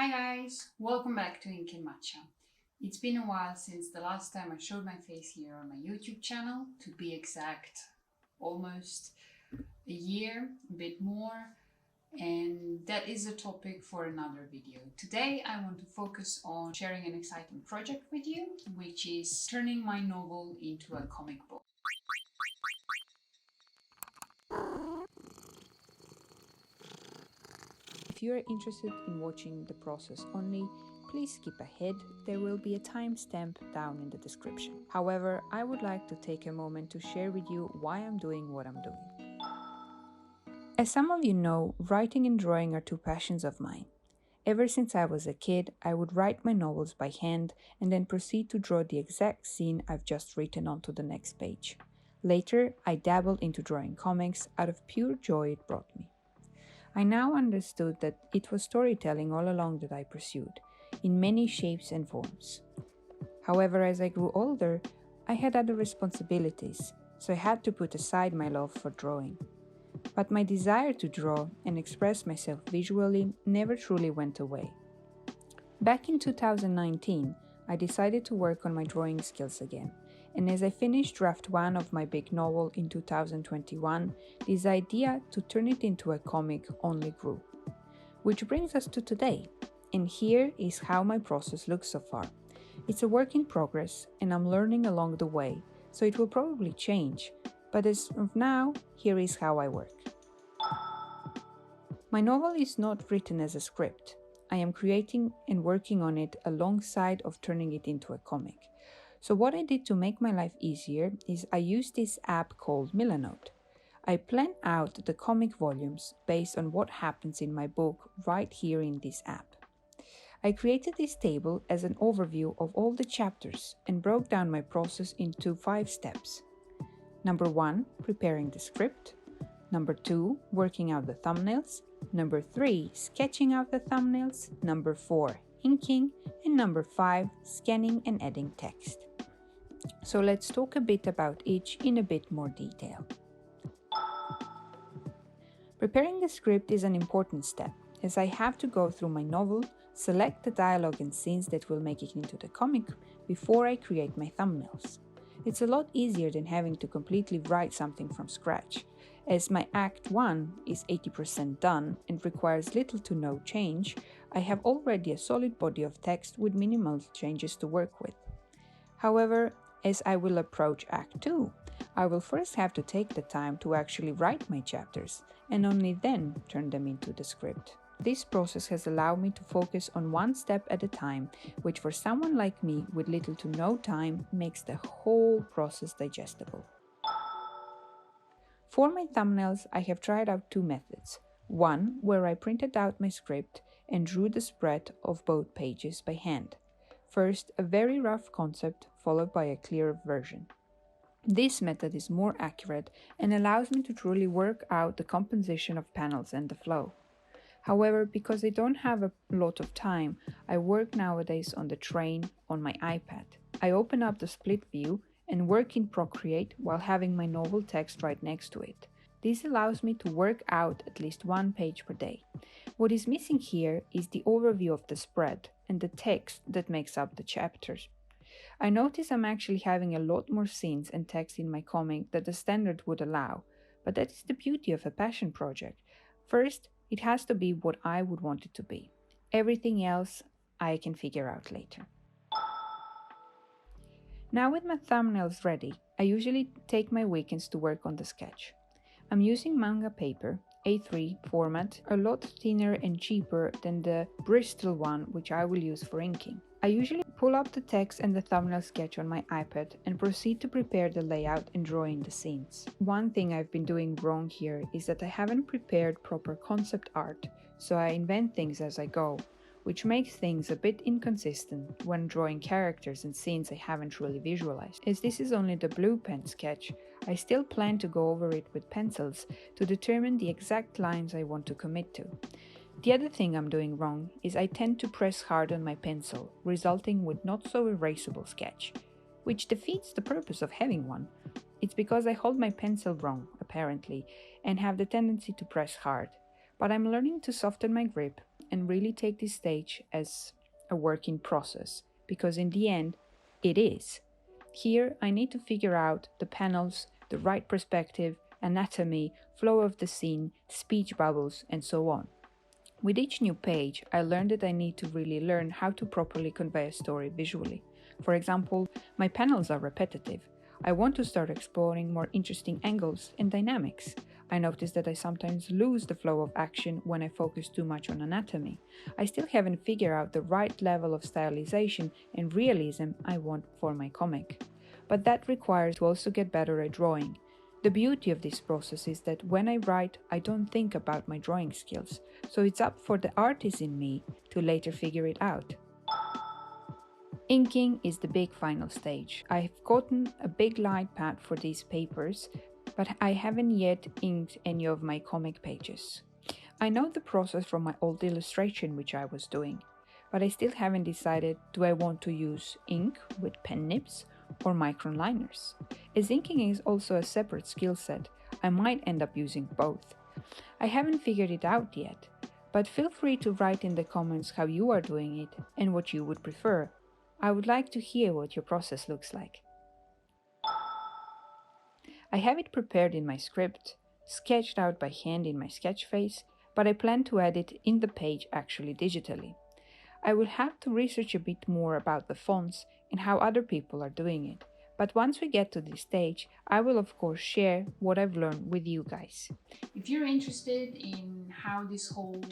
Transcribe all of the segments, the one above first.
Hi guys, welcome back to Ink and Matcha. It's been a while since the last time I showed my face here on my YouTube channel, to be exact, almost a year, a bit more, and that is a topic for another video. Today I want to focus on sharing an exciting project with you, which is turning my novel into a comic book. If you are interested in watching the process only, please skip ahead. There will be a timestamp down in the description. However, I would like to take a moment to share with you why I'm doing what I'm doing. As some of you know, writing and drawing are two passions of mine. Ever since I was a kid, I would write my novels by hand and then proceed to draw the exact scene I've just written onto the next page. Later, I dabbled into drawing comics out of pure joy it brought me. I now understood that it was storytelling all along that I pursued, in many shapes and forms. However, as I grew older, I had other responsibilities, so I had to put aside my love for drawing. But my desire to draw and express myself visually never truly went away. Back in 2019, I decided to work on my drawing skills again, and as I finished draft 1 of my big novel in 2021, this idea to turn it into a comic only grew. Which brings us to today, and here is how my process looks so far. It's a work in progress, and I'm learning along the way, so it will probably change, but as of now, here is how I work. My novel is not written as a script. I am creating and working on it alongside of turning it into a comic. So what I did to make my life easier is I used this app called Milanote. I plan out the comic volumes based on what happens in my book right here in this app. I created this table as an overview of all the chapters and broke down my process into 5 steps. Number 1, preparing the script. Number 2, working out the thumbnails. Number 3, sketching out the thumbnails. Number 4, inking. And number 5, scanning and adding text. So let's talk a bit about each in a bit more detail. Preparing the script is an important step, as I have to go through my novel, select the dialogue and scenes that will make it into the comic before I create my thumbnails. It's a lot easier than having to completely write something from scratch, as my Act 1 is 80% done and requires little to no change. I have already a solid body of text with minimal changes to work with. However, as I will approach Act 2, I will first have to take the time to actually write my chapters and only then turn them into the script. This process has allowed me to focus on one step at a time, which for someone like me with little to no time makes the whole process digestible. For my thumbnails, I have tried out 2 methods. One where I printed out my script and drew the spread of both pages by hand. First, a very rough concept followed by a clearer version. This method is more accurate and allows me to truly work out the composition of panels and the flow. However, because I don't have a lot of time, I work nowadays on the train on my iPad. I open up the split view and work in Procreate while having my novel text right next to it. This allows me to work out at least 1 page per day. What is missing here is the overview of the spread and the text that makes up the chapters. I notice I'm actually having a lot more scenes and text in my comic than the standard would allow, but that is the beauty of a passion project. First, it has to be what I would want it to be. Everything else I can figure out later. Now with my thumbnails ready, I usually take my weekends to work on the sketch. I'm using manga paper, A3 format, a lot thinner and cheaper than the Bristol one which I will use for inking. I usually pull up the text and the thumbnail sketch on my iPad and proceed to prepare the layout and draw in the scenes. One thing I've been doing wrong here is that I haven't prepared proper concept art, so I invent things as I go, which makes things a bit inconsistent when drawing characters and scenes I haven't truly visualized. As this is only the blue pen sketch, I still plan to go over it with pencils to determine the exact lines I want to commit to. The other thing I'm doing wrong is I tend to press hard on my pencil, resulting with not so erasable sketch, which defeats the purpose of having one. It's because I hold my pencil wrong, apparently, and have the tendency to press hard. but I'm learning to soften my grip and really take this stage as a work in process, because in the end, it is. Here, I need to figure out the panels, the right perspective, anatomy, flow of the scene, speech bubbles, and so on. With each new page, I learned that I need to really learn how to properly convey a story visually. For example, my panels are repetitive. I want to start exploring more interesting angles and dynamics. I notice that I sometimes lose the flow of action when I focus too much on anatomy. I still haven't figured out the right level of stylization and realism I want for my comic. But that requires to also get better at drawing. The beauty of this process is that when I write, I don't think about my drawing skills, so it's up for the artist in me to later figure it out. Inking is the big final stage. I've gotten a big light pad for these papers, but I haven't yet inked any of my comic pages. I know the process from my old illustration which I was doing, but I still haven't decided do I want to use ink with pen nibs or micron liners. As inking is also a separate skill set, I might end up using both. I haven't figured it out yet, but feel free to write in the comments how you are doing it and what you would prefer. I would like to hear what your process looks like. I have it prepared in my script, sketched out by hand in my sketch phase, but I plan to add it in the page actually digitally. I will have to research a bit more about the fonts and how other people are doing it, but once we get to this stage, I will of course share what I've learned with you guys. If you're interested in how this whole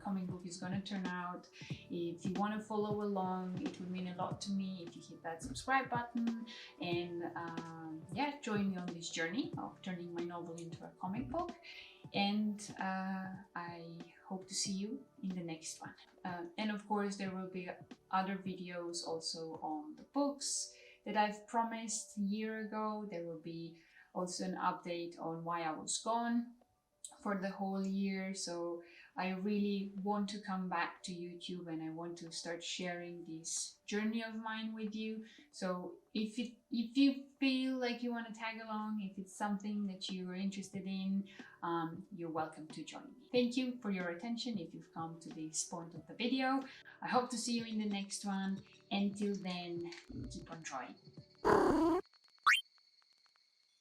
comic book is going to turn out, if you want to follow along, it would mean a lot to me if you hit that subscribe button and yeah, join me on this journey of turning my novel into a comic book. And I hope to see you in the next one. And of course there will be other videos also on the books that I've promised a year ago. There will be also an update on why I was gone for the whole year. So I really want to come back to YouTube and I want to start sharing this journey of mine with you. So if you feel like you want to tag along, if it's something that you are interested in, you're welcome to join me. Thank you for your attention if you've come to this point of the video. I hope to see you in the next one. Until then, keep on drawing.